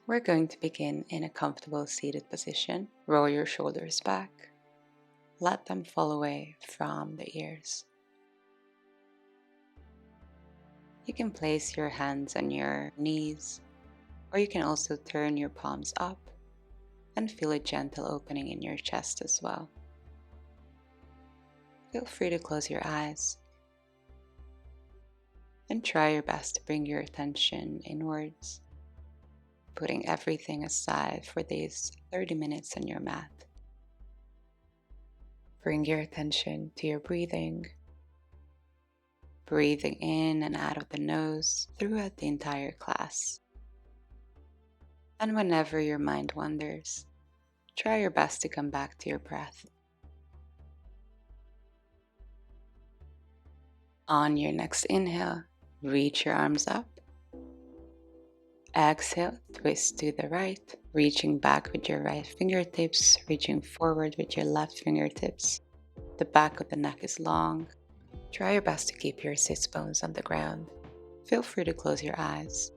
We're going to begin in a comfortable seated position. Roll your shoulders back. Let them fall away from the ears. You can place your hands on your knees, or you can also turn your palms up and feel a gentle opening in your chest as well. Feel free to close your eyes and try your best to bring your attention inwards, putting everything aside for these 30 minutes on your mat. Bring your attention to your breathing, breathing in and out of the nose throughout the entire class. And whenever your mind wanders, try your best to come back to your breath. On your next inhale, reach your arms up. Exhale, twist to the right, reaching back with your right fingertips, reaching forward with your left fingertips. The back of the neck is long. Try your best to keep your sits bones on the ground. Feel free to close your eyes.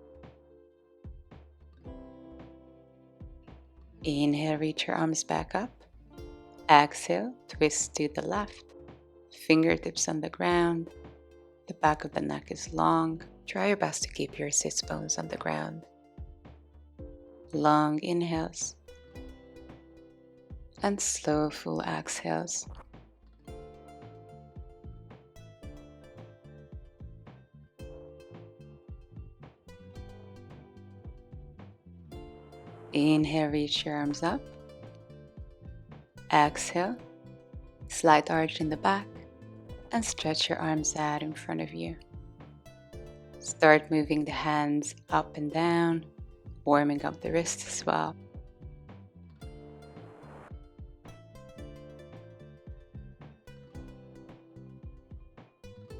Inhale, reach your arms back up. Exhale, twist to the left. Fingertips on the ground. The back of the neck is long. Try your best to keep your sits bones on the ground. Long inhales and slow, full exhales. Inhale, reach your arms up. Exhale, slight arch in the back and stretch your arms out in front of you. Start moving the hands up and down, warming up the wrists as well.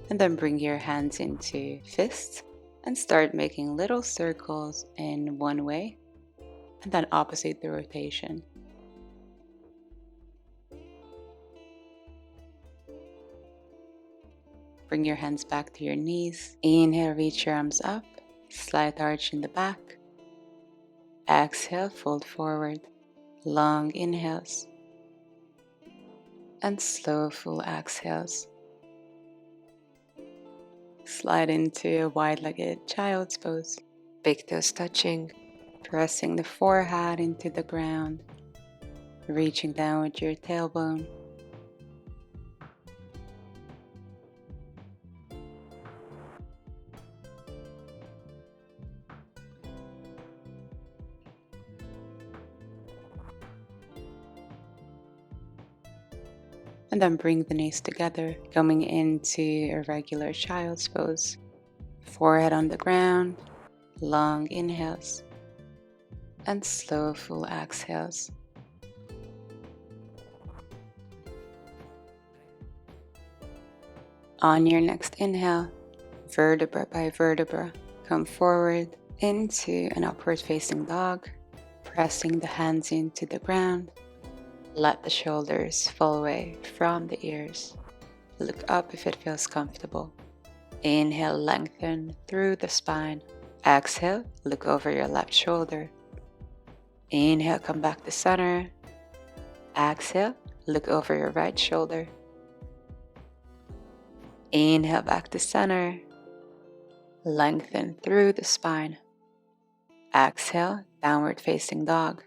And then bring your hands into fists and start making little circles in one way and then opposite the rotation. Bring your hands back to your knees. Inhale, reach your arms up, slight arch in the back. Exhale, fold forward. Long inhales and slow, full exhales. Slide into a wide-legged child's pose. Big toes touching, pressing the forehead into the ground, reaching down with your tailbone. And then bring the knees together, coming into a regular child's pose. Forehead on the ground, long inhales, and slow, full exhales. On your next inhale, vertebra by vertebra, come forward into an upward facing dog, pressing the hands into the ground. Let the shoulders fall away from the ears. Look up if it feels comfortable. Inhale, lengthen through the spine. Exhale, look over your left shoulder. Inhale, come back to center. Exhale, look over your right shoulder. Inhale, back to center. Lengthen through the spine. Exhale, downward facing dog.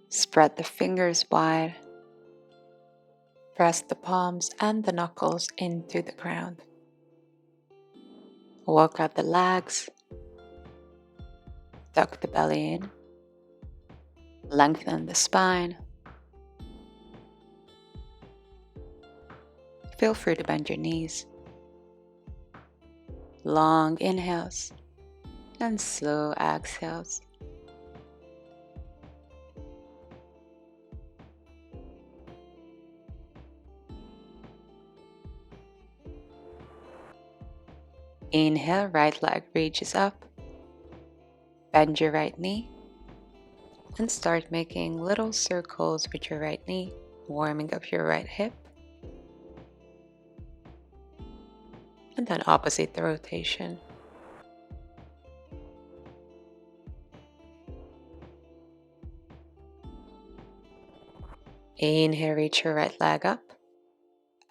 Spread the fingers wide. Press the palms and the knuckles into the ground. Walk out the legs. Tuck the belly in. Lengthen the spine. Feel free to bend your knees. Long inhales and slow exhales. Inhale, right leg reaches up. Bend your right knee and start making little circles with your right knee, warming up your right hip. And then opposite the rotation. Inhale, reach your right leg up.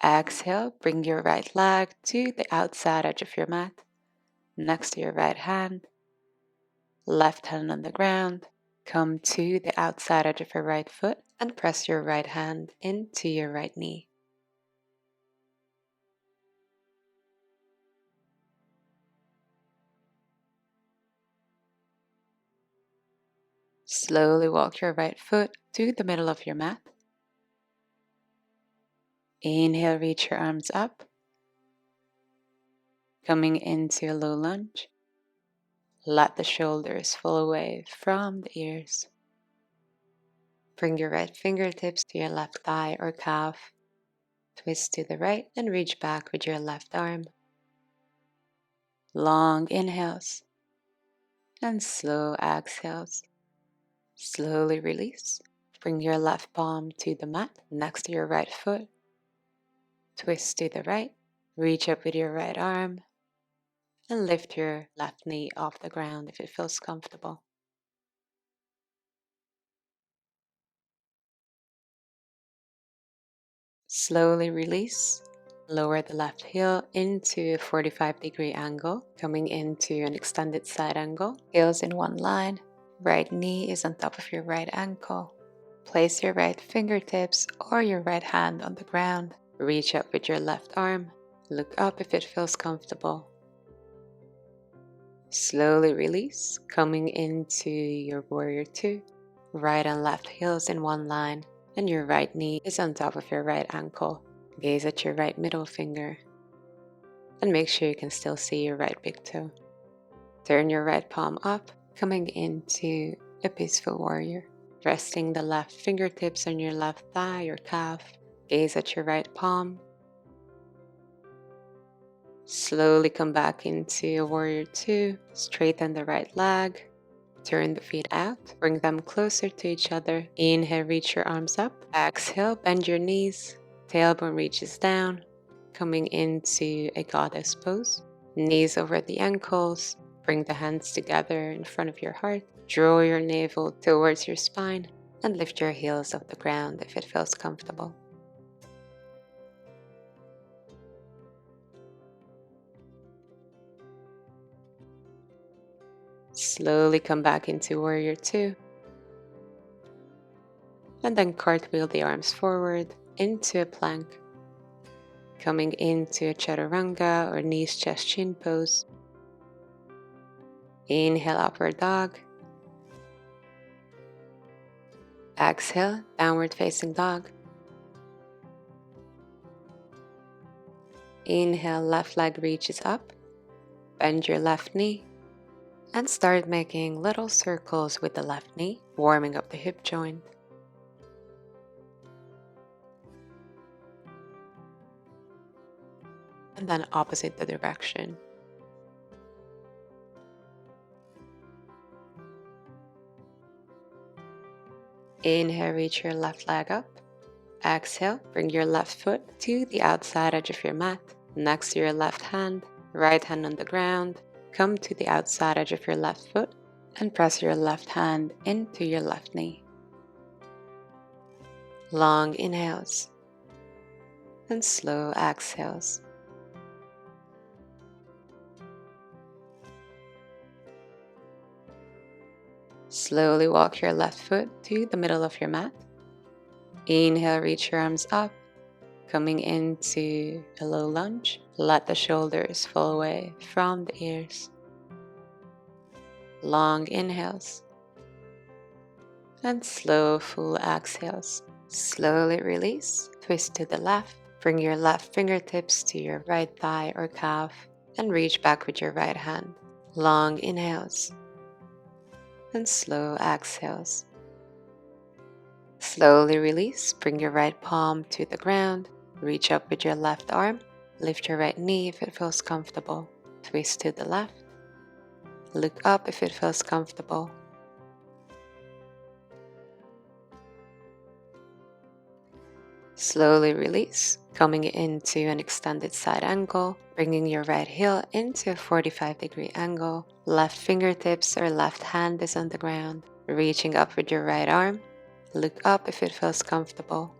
Exhale, bring your right leg to the outside edge of your mat, next to your right hand. Left hand on the ground. Come to the outside edge of your right foot and press your right hand into your right knee. Slowly walk your right foot to the middle of your mat. Inhale, reach your arms up, coming into a low lunge. Let the shoulders fall away from the ears. Bring your right fingertips to your left thigh or calf. Twist to the right and reach back with your left arm. Long inhales and slow exhales. Slowly release. Bring your left palm to the mat next to your right foot. Twist to the right. Reach up with your right arm and lift your left knee off the ground if it feels comfortable. Slowly release. Lower the left heel into a 45-degree angle, coming into an extended side angle. Heels in one line. Right knee is on top of your right ankle. Place your right fingertips or your right hand on the ground. Reach up with your left arm. Look up if it feels comfortable. Slowly release, coming into your warrior two. Right and left heels in one line, and your right knee is on top of your right ankle. Gaze at your right middle finger, and make sure you can still see your right big toe. Turn your right palm up, coming into a peaceful warrior. Resting the left fingertips on your left thigh or calf. Gaze at your right palm. Slowly come back into a warrior two. Straighten the right leg. Turn the feet out. Bring them closer to each other. Inhale, reach your arms up. Exhale, bend your knees. Tailbone reaches down. Coming into a goddess pose. Knees over the ankles. Bring the hands together in front of your heart. Draw your navel towards your spine. And lift your heels off the ground if it feels comfortable. Slowly come back into warrior two. And then cartwheel the arms forward into a plank. Coming into a chaturanga or knees, chest, chin pose. Inhale, upward dog. Exhale, downward facing dog. Inhale, left leg reaches up. Bend your left knee. And start making little circles with the left knee, warming up the hip joint. And then opposite the direction. Inhale, reach your left leg up. Exhale, bring your left foot to the outside edge of your mat, next to your left hand, right hand on the ground. Come to the outside edge of your left foot and press your left hand into your left knee. Long inhales and slow exhales. Slowly walk your left foot to the middle of your mat. Inhale, reach your arms up, coming into a low lunge. Let the shoulders fall away from the ears. Long inhales and slow, full exhales. Slowly release, twist to the left. Bring your left fingertips to your right thigh or calf and reach back with your right hand. Long inhales and slow exhales. Slowly release, bring your right palm to the ground. Reach up with your left arm. Lift your right knee if it feels comfortable. Twist to the left. Look up if it feels comfortable. Slowly release, coming into an extended side angle, bringing your right heel into a 45-degree angle. Left fingertips or left hand is on the ground. Reaching up with your right arm. Look up if it feels comfortable.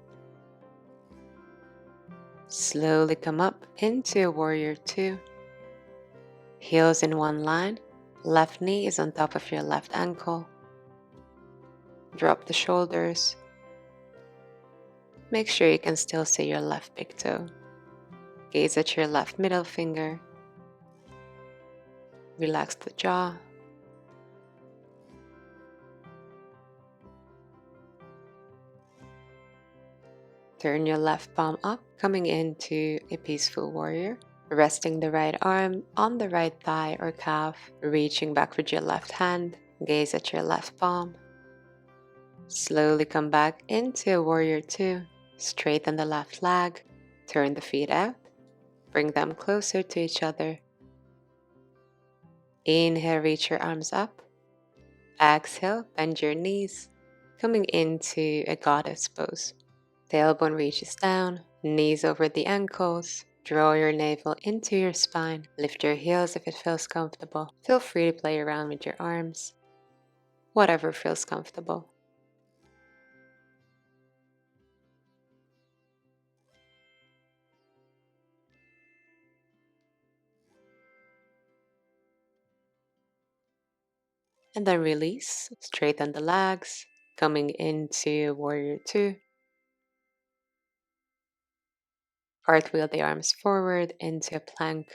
Slowly come up into warrior two. Heels in one line. Left knee is on top of your left ankle. Drop the shoulders. Make sure you can still see your left big toe. Gaze at your left middle finger. Relax the jaw. Turn your left palm up, coming into a peaceful warrior. Resting the right arm on the right thigh or calf. Reaching back with your left hand. Gaze at your left palm. Slowly come back into a warrior two. Straighten the left leg. Turn the feet out. Bring them closer to each other. Inhale, reach your arms up. Exhale, bend your knees, coming into a goddess pose. Tailbone reaches down, knees over the ankles. Draw your navel into your spine. Lift your heels if it feels comfortable. Feel free to play around with your arms, whatever feels comfortable. And then release, straighten the legs, coming into warrior two. Cartwheel the arms forward into a plank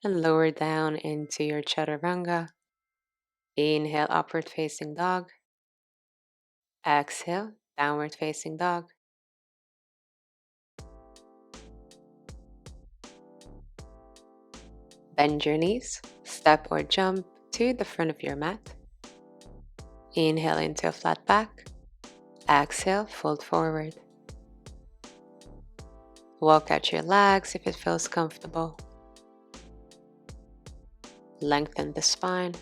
and lower down into your chaturanga. Inhale, upward facing dog. Exhale, downward facing dog. Bend your knees, step or jump to the front of your mat. Inhale into a flat back. Exhale, fold forward. Walk out your legs if it feels comfortable. Lengthen the spine.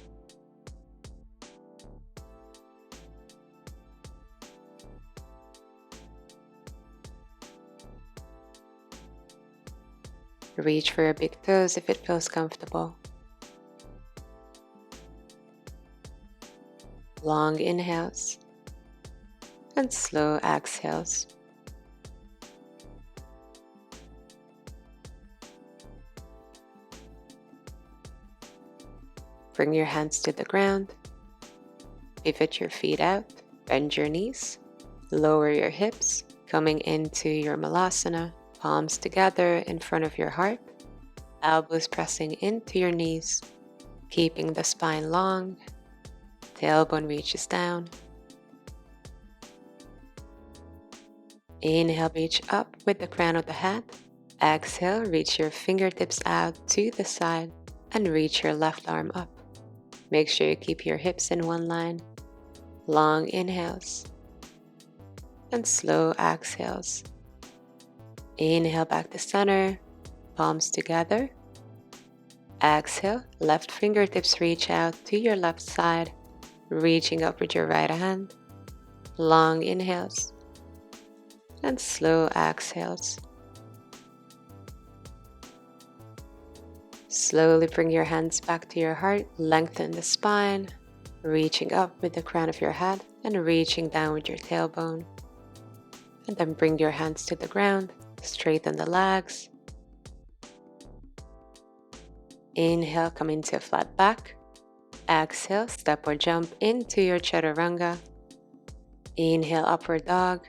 Reach for your big toes if it feels comfortable. Long inhales and slow exhales. Bring your hands to the ground. Pivot your feet out. Bend your knees. Lower your hips, coming into your malasana. Palms together in front of your heart. Elbows pressing into your knees. Keeping the spine long. Tailbone reaches down. Inhale, reach up with the crown of the head. Exhale, reach your fingertips out to the side and reach your left arm up. Make sure you keep your hips in one line. Long inhales and slow exhales. Inhale back to center, palms together. Exhale, left fingertips reach out to your left side, reaching up with your right hand. Long inhales and slow exhales. Slowly bring your hands back to your heart, lengthen the spine, reaching up with the crown of your head and reaching down with your tailbone. And then bring your hands to the ground, straighten the legs. Inhale, come into a flat back. Exhale, step or jump into your chaturanga. Inhale, upward dog.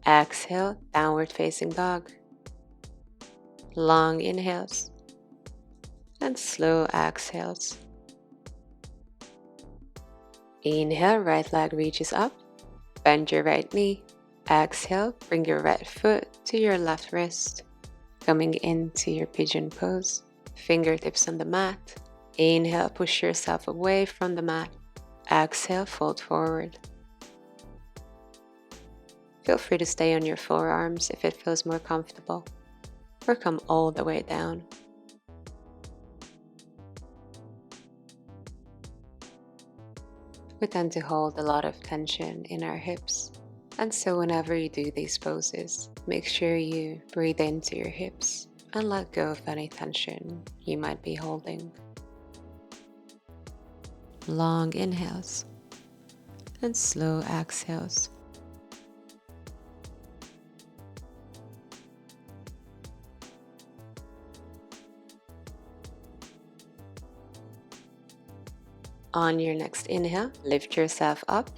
Exhale, downward facing dog. Long inhales and slow exhales. Inhale, right leg reaches up. Bend your right knee. Exhale, bring your right foot to your left wrist. Coming into your pigeon pose. Fingertips on the mat. Inhale, push yourself away from the mat. Exhale, fold forward. Feel free to stay on your forearms if it feels more comfortable, or come all the way down. We tend to hold a lot of tension in our hips, and so whenever you do these poses, make sure you breathe into your hips and let go of any tension you might be holding. Long inhales and slow exhales. On your next inhale, lift yourself up.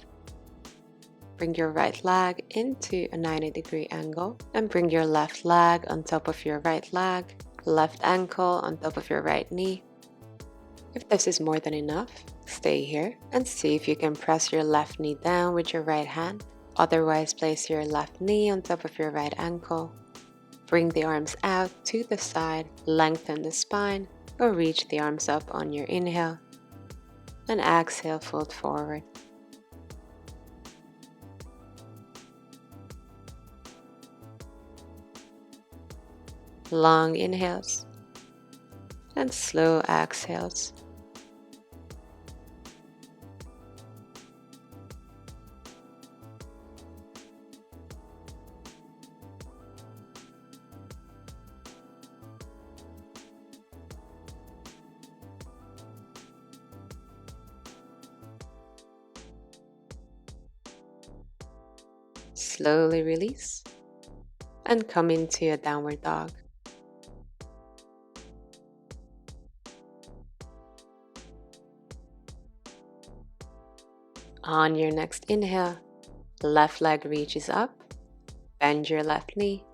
Bring your right leg into a 90-degree angle and bring your left leg on top of your right leg, left ankle on top of your right knee. If this is more than enough, stay here and see if you can press your left knee down with your right hand. Otherwise, place your left knee on top of your right ankle. Bring the arms out to the side, lengthen the spine, or reach the arms up on your inhale. And exhale, fold forward. Long inhales and slow exhales. Slowly release and come into a downward dog. On your next inhale, left leg reaches up, bend your left knee.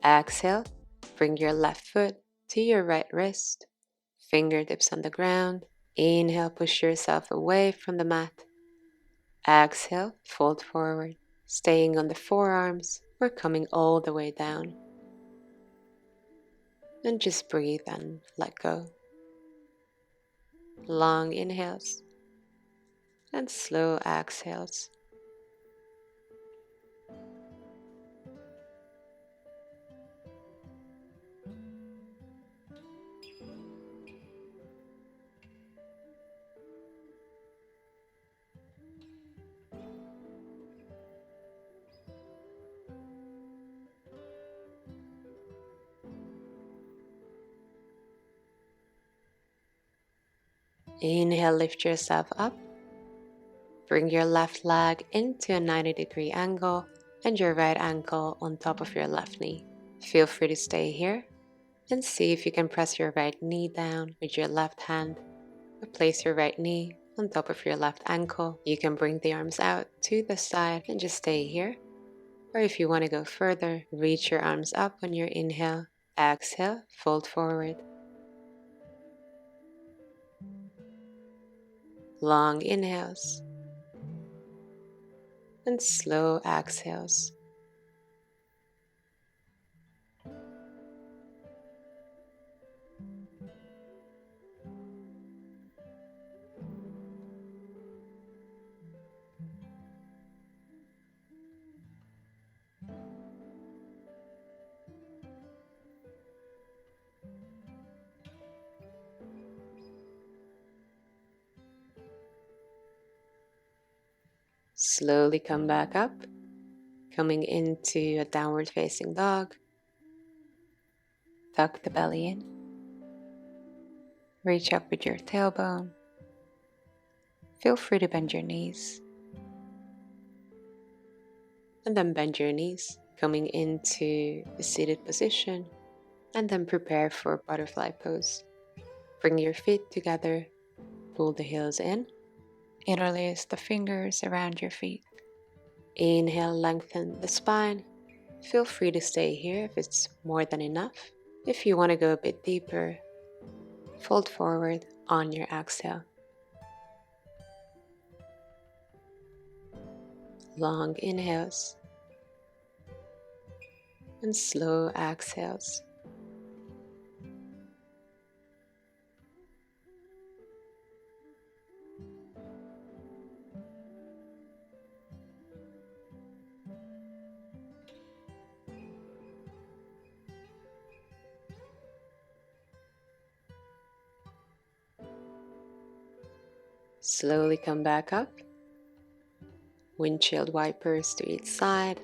Exhale, bring your left foot to your right wrist, fingertips on the ground. Inhale, push yourself away from the mat. Exhale, fold forward, staying on the forearms or coming all the way down. And just breathe and let go. Long inhales and slow exhales. Inhale, lift yourself up. Bring your left leg into a 90-degree angle and your right ankle on top of your left knee. Feel free to stay here and see if you can press your right knee down with your left hand or place your right knee on top of your left ankle. You can bring the arms out to the side and just stay here. Or if you want to go further, reach your arms up on your inhale. Exhale, fold forward. Long inhales and slow exhales. Slowly come back up, coming into a downward facing dog. Tuck the belly in. Reach up with your tailbone. Feel free to bend your knees. And then bend your knees, coming into a seated position. And then prepare for butterfly pose. Bring your feet together. Pull the heels in. Interlace the fingers around your feet. Inhale, lengthen the spine. Feel free to stay here if it's more than enough. If you want to go a bit deeper, fold forward on your exhale. Long inhales and slow exhales. Slowly come back up. Windshield wipers to each side.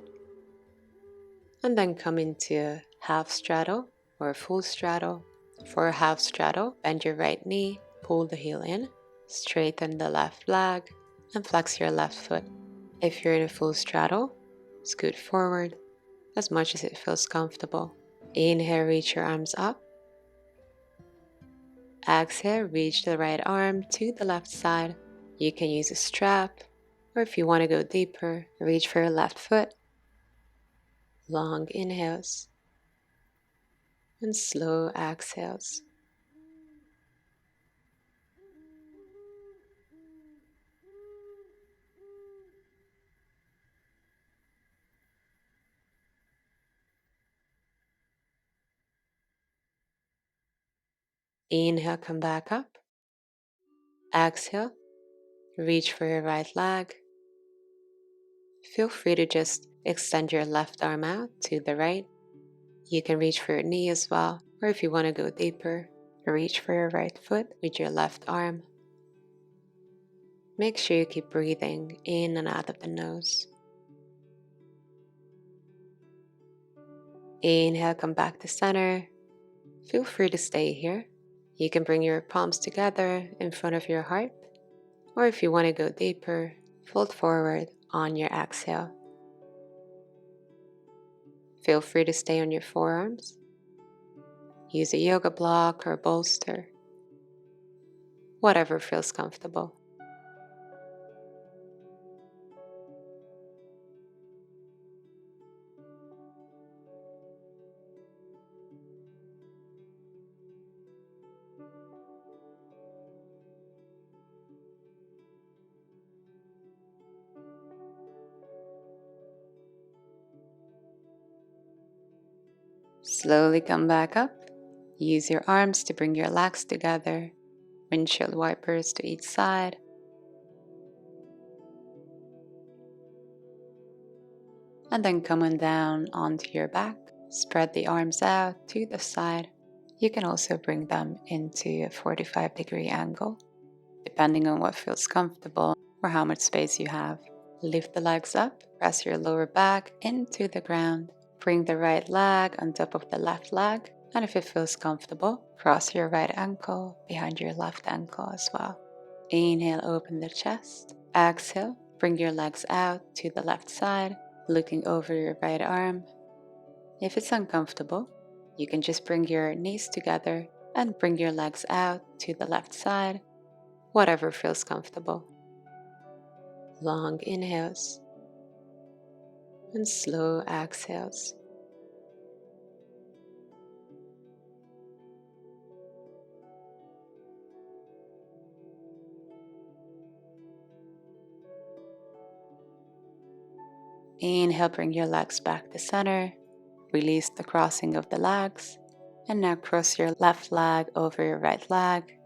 And then come into a half straddle or a full straddle. For a half straddle, bend your right knee, pull the heel in, straighten the left leg, and flex your left foot. If you're in a full straddle, scoot forward as much as it feels comfortable. Inhale, reach your arms up. Exhale, reach the right arm to the left side. You can use a strap, or if you want to go deeper, reach for your left foot. Long inhales and slow exhales. Inhale, come back up. Exhale, reach for your right leg. Feel free to just extend your left arm out to the right. You can reach for your knee as well, or if you want to go deeper, reach for your right foot with your left arm. Make sure you keep breathing in and out of the nose. Inhale, come back to center. Feel free to stay here. You can bring your palms together in front of your heart, or if you want to go deeper, fold forward on your exhale. Feel free to stay on your forearms. Use a yoga block or a bolster, whatever feels comfortable. Slowly come back up. Use your arms to bring your legs together, windshield wipers to each side. And then come on down onto your back. Spread the arms out to the side. You can also bring them into a 45-degree angle, depending on what feels comfortable or how much space you have. Lift the legs up, press your lower back into the ground. Bring the right leg on top of the left leg, and if it feels comfortable, cross your right ankle behind your left ankle as well. Inhale, open the chest. Exhale, bring your legs out to the left side, looking over your right arm. If it's uncomfortable, you can just bring your knees together and bring your legs out to the left side, whatever feels comfortable. Long inhales and slow exhales. Inhale, bring your legs back to center. Release the crossing of the legs. And now cross your left leg over your right leg.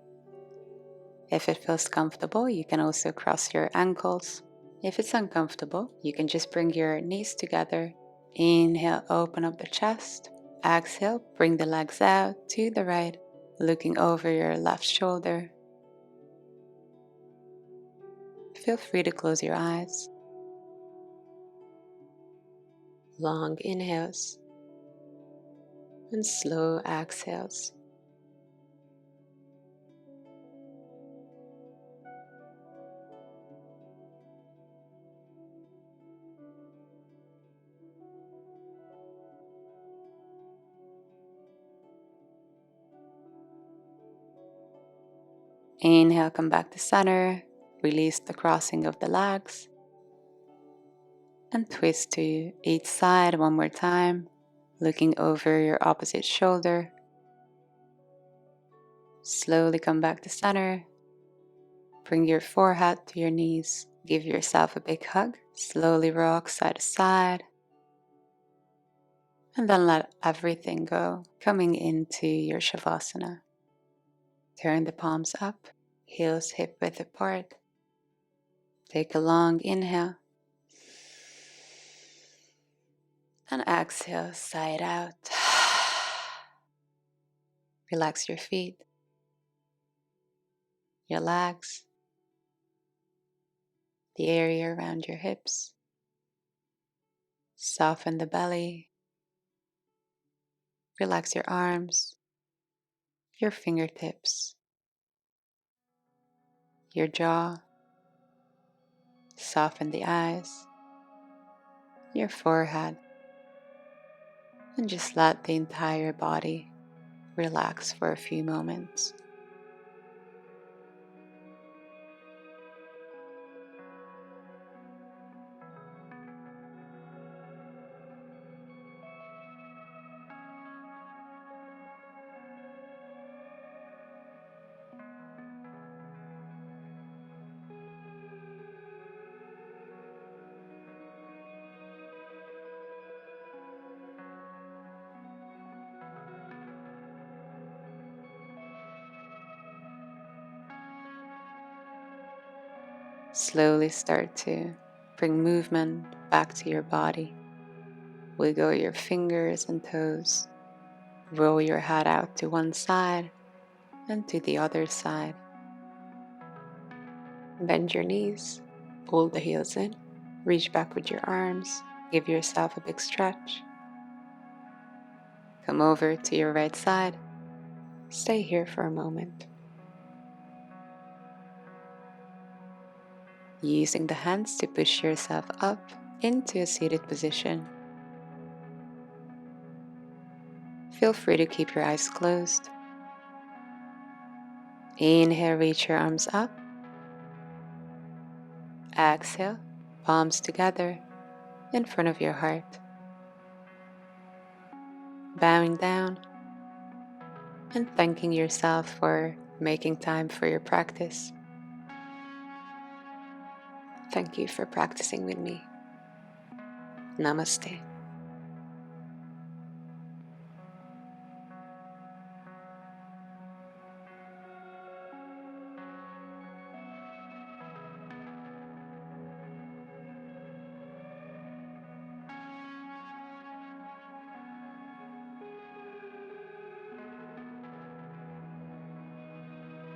If it feels comfortable, you can also cross your ankles. If it's uncomfortable, you can just bring your knees together. Inhale, open up the chest. Exhale, bring the legs out to the right, looking over your left shoulder. Feel free to close your eyes. Long inhales and slow exhales. Inhale, come back to center. Release the crossing of the legs. And twist to each side one more time, looking over your opposite shoulder. Slowly come back to center. Bring your forehead to your knees. Give yourself a big hug. Slowly rock side to side. And then let everything go, coming into your Shavasana. Turn the palms up, heels hip width apart. Take a long inhale. And exhale, sigh it out. Relax your feet, your legs, the area around your hips. Soften the belly. Relax your arms, your fingertips, your jaw. Soften the eyes, your forehead, and just let the entire body relax for a few moments. Slowly start to bring movement back to your body. Wiggle your fingers and toes. Roll your head out to one side and to the other side. Bend your knees, pull the heels in, reach back with your arms, give yourself a big stretch. Come over to your right side. Stay here for a moment. Using the hands to push yourself up into a seated position. Feel free to keep your eyes closed. Inhale, reach your arms up. Exhale, palms together in front of your heart. Bowing down and thanking yourself for making time for your practice. Thank you for practicing with me. Namaste.